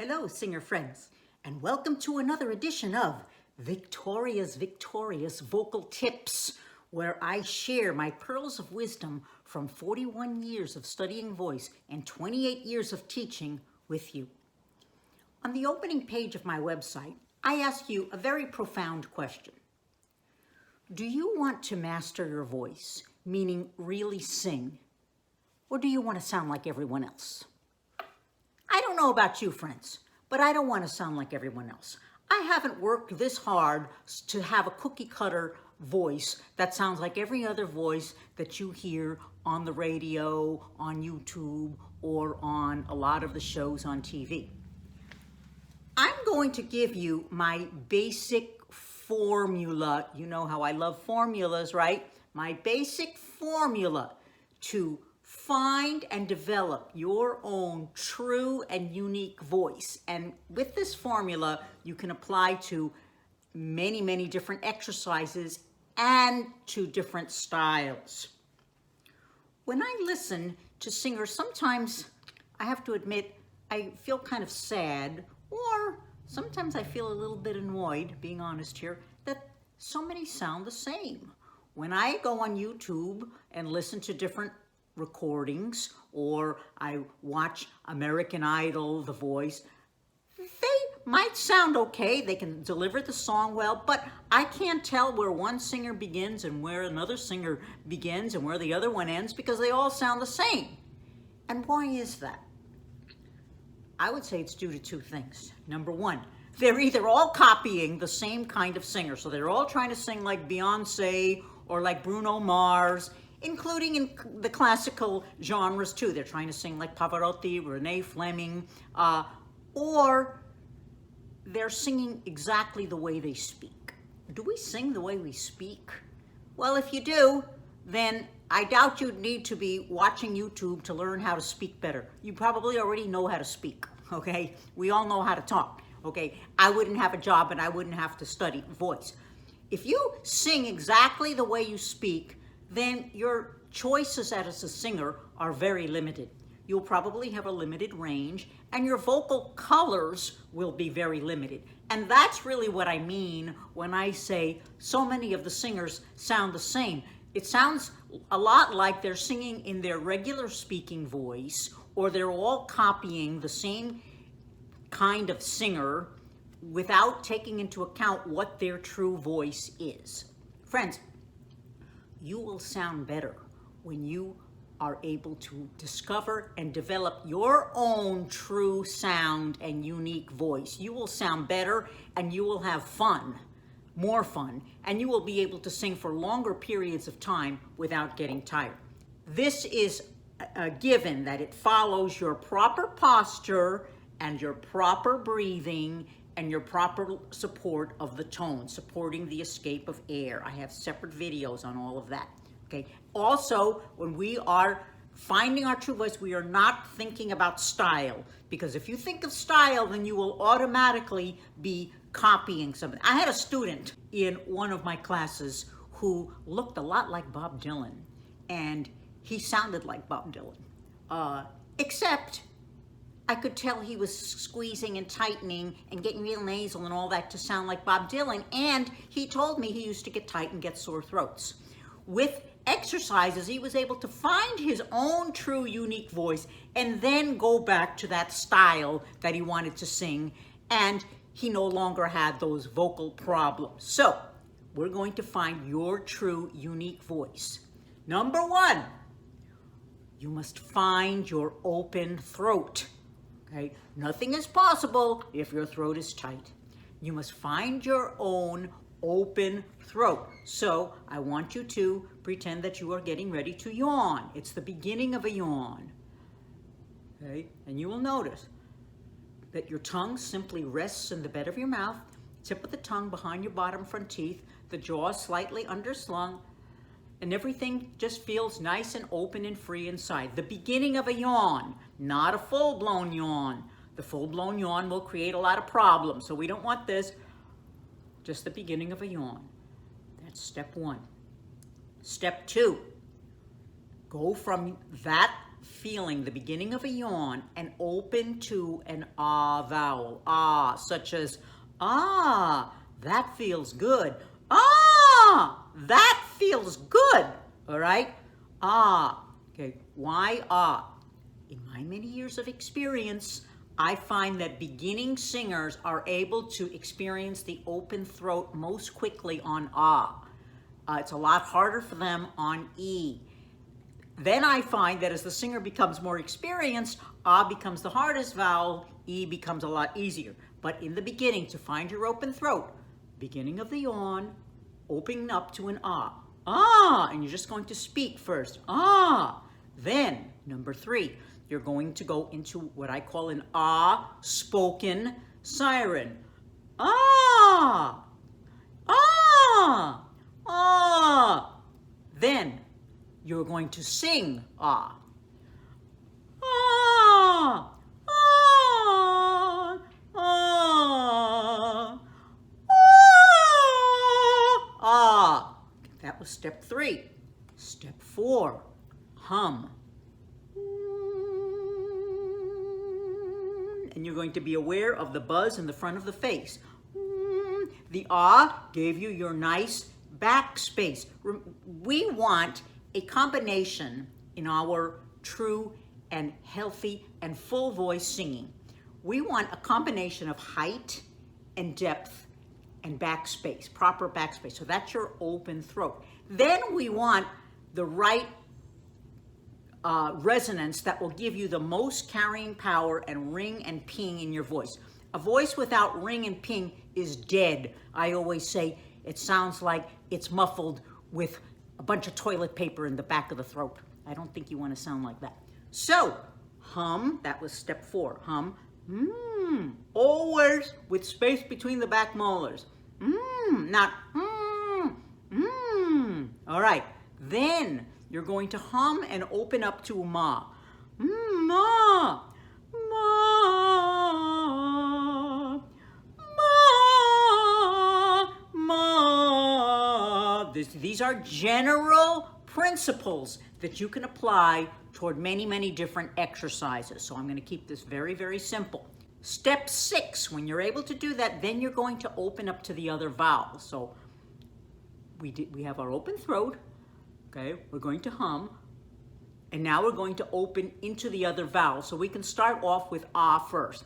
Hello, singer friends, and welcome to another edition of Victoria's Victorious Vocal Tips, where I share my pearls of wisdom from 41 years of studying voice and 28 years of teaching with you. On the opening page of my website, I ask you a very profound question. Do you want to master your voice, meaning really sing, or do you want to sound like everyone else? I don't know about you, friends, but I don't want to sound like everyone else. I haven't worked this hard to have a cookie cutter voice that sounds like every other voice that you hear on the radio, on YouTube, or on a lot of the shows on TV. I'm going to give you my basic formula. You know how I love formulas, right? My basic formula to find and develop your own true and unique voice. And with this formula, you can apply to many, many different exercises and to different styles. When I listen to singers, sometimes I have to admit, I feel kind of sad, or sometimes I feel a little bit annoyed, being honest here, that so many sound the same. When I go on YouTube and listen to different recordings, or I watch American Idol, The Voice, they might sound okay, they can deliver the song well, but I can't tell where one singer begins and where another singer begins and where the other one ends, because they all sound the same. And why is that? I would say it's due to two things. Number one, they're either all copying the same kind of singer, so they're all trying to sing like Beyonce or like Bruno Mars, including in the classical genres too. They're trying to sing like Pavarotti, Renee Fleming, or they're singing exactly the way they speak. Do we sing the way we speak? Well, if you do, then I doubt you'd need to be watching YouTube to learn how to speak better. You probably already know how to speak, okay? We all know how to talk, okay? I wouldn't have a job and I wouldn't have to study voice. If you sing exactly the way you speak, then your choices as a singer are very limited. You'll probably have a limited range, and your vocal colors will be very limited. And that's really what I mean when I say so many of the singers sound the same. It sounds a lot like they're singing in their regular speaking voice, or they're all copying the same kind of singer without taking into account what their true voice is. Friends, you will sound better when you are able to discover and develop your own true sound and unique voice. You will sound better and you will have fun, more fun, and you will be able to sing for longer periods of time without getting tired. This is a given that it follows your proper posture and your proper breathing and your proper support of the tone, supporting the escape of air. I have separate videos on all of that, okay? Also, when we are finding our true voice, we are not thinking about style, because if you think of style, then you will automatically be copying something. I had a student in one of my classes who looked a lot like Bob Dylan, and he sounded like Bob Dylan, except I could tell he was squeezing and tightening and getting real nasal and all that to sound like Bob Dylan. And he told me he used to get tight and get sore throats. With exercises, he was able to find his own true unique voice and then go back to that style that he wanted to sing. And he no longer had those vocal problems. So we're going to find your true unique voice. Number one, you must find your open throat. Okay? Nothing is possible if your throat is tight. You must find your own open throat. So I want you to pretend that you are getting ready to yawn. It's the beginning of a yawn. Okay? And you will notice that your tongue simply rests in the bed of your mouth, tip of the tongue behind your bottom front teeth, the jaw slightly underslung, and everything just feels nice and open and free inside. The beginning of a yawn, not a full-blown yawn. The full-blown yawn will create a lot of problems, so we don't want this. Just the beginning of a yawn. That's step one. Step two, go from that feeling the beginning of a yawn and open to an ah vowel, ah, such as ah, that feels good. Ah, that feels good. All right? Ah. Okay, why ah? In my many years of experience, I find that beginning singers are able to experience the open throat most quickly on ah. It's a lot harder for them on E. Then I find that as the singer becomes more experienced, ah becomes the hardest vowel, E becomes a lot easier. But in the beginning, to find your open throat, beginning of the yawn, opening up to an ah. Ah, and you're just going to speak first. Ah. Then, number 3, you're going to go into what I call an ah spoken siren. Ah. Ah. Ah. Then you're going to sing ah. Ah. Ah. Ah. Ah. Ah. That was step 3. Step 4, hum. And you're going to be aware of the buzz in the front of the face. The ah gave you your nice back space. We want a combination in our true and healthy and full voice singing. We want a combination of height and depth and backspace, proper backspace. So that's your open throat. Then we want the right resonance that will give you the most carrying power and ring and ping in your voice. A voice without ring and ping is dead. I always say it sounds like it's muffled with a bunch of toilet paper in the back of the throat. I don't think you want to sound like that. So, hum, that was step 4, hum. Always with space between the back molars. Not All right, then you're going to hum and open up to ma. Ma, ma, ma, ma. These are general principles that you can apply toward many, many different exercises. So I'm going to keep this very, very simple. Step 6, when you're able to do that, then you're going to open up to the other vowels. So we have our open throat, okay? We're going to hum, and now we're going to open into the other vowels. So we can start off with ah first.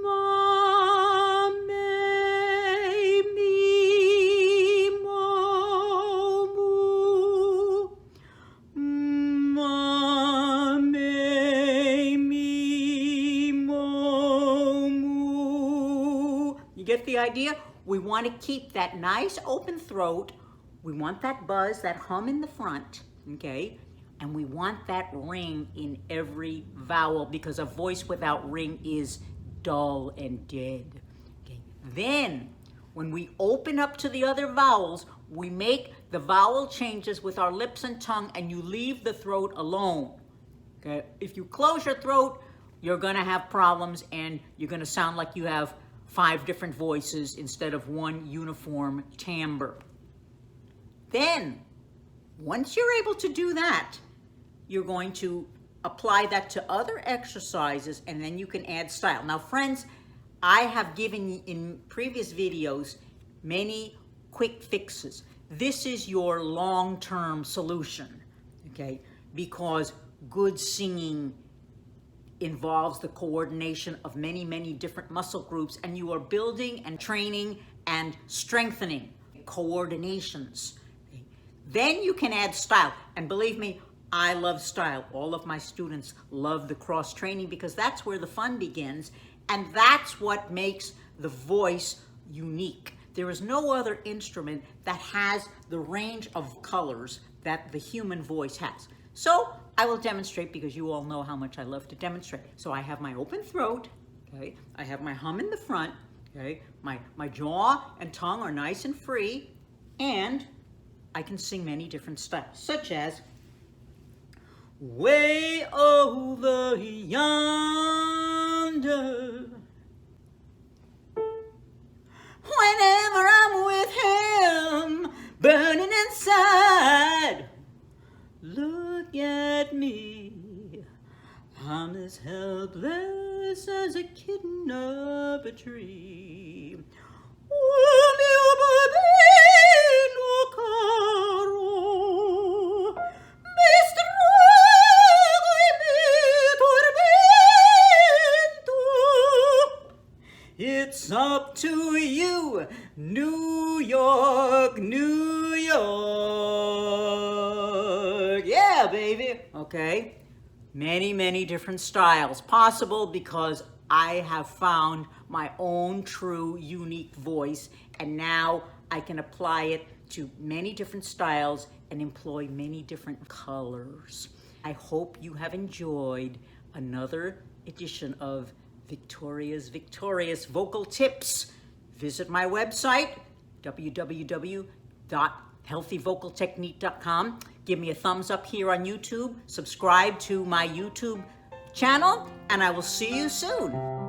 Ma, me, mi, mo, mu. Ma, me, mi, mo, mu. You get the idea? We want to keep that nice open throat. We want that buzz, that hum in the front, okay? And we want that ring in every vowel, because a voice without ring is dull and dead. Okay. Then, when we open up to the other vowels, we make the vowel changes with our lips and tongue, and you leave the throat alone. Okay. If you close your throat, you're gonna have problems, and you're gonna sound like you have 5 different voices instead of one uniform timbre. Then, once you're able to do that, you're going to apply that to other exercises, and then you can add style. Now, friends, I have given in previous videos many quick fixes. This is your long-term solution, okay? Because good singing involves the coordination of many, many different muscle groups, and you are building and training and strengthening coordinations. Then you can add style. And believe me, I love style. All of my students love the cross training, because that's where the fun begins, and that's what makes the voice unique. There is no other instrument that has the range of colors that the human voice has. So I will demonstrate, because you all know how much I love to demonstrate. So I have my open throat, okay? I have my hum in the front, okay? My jaw and tongue are nice and free, and I can sing many different styles, such as way over yonder. Whenever I'm with him, burning inside, look at me, I'm as helpless as a kitten up a tree. Oh, mio bambino caro, mi strago e mi tormento. It's up to you, New York, New York. Yeah, baby. Okay. Many, many different styles possible because I have found my own true unique voice, and now I can apply it to many different styles and employ many different colors. I hope you have enjoyed another edition of Victoria's Victorious Vocal Tips. Visit my website, www.healthyvocaltechnique.com. Give me a thumbs up here on YouTube. Subscribe to my YouTube channel, and I will see you soon.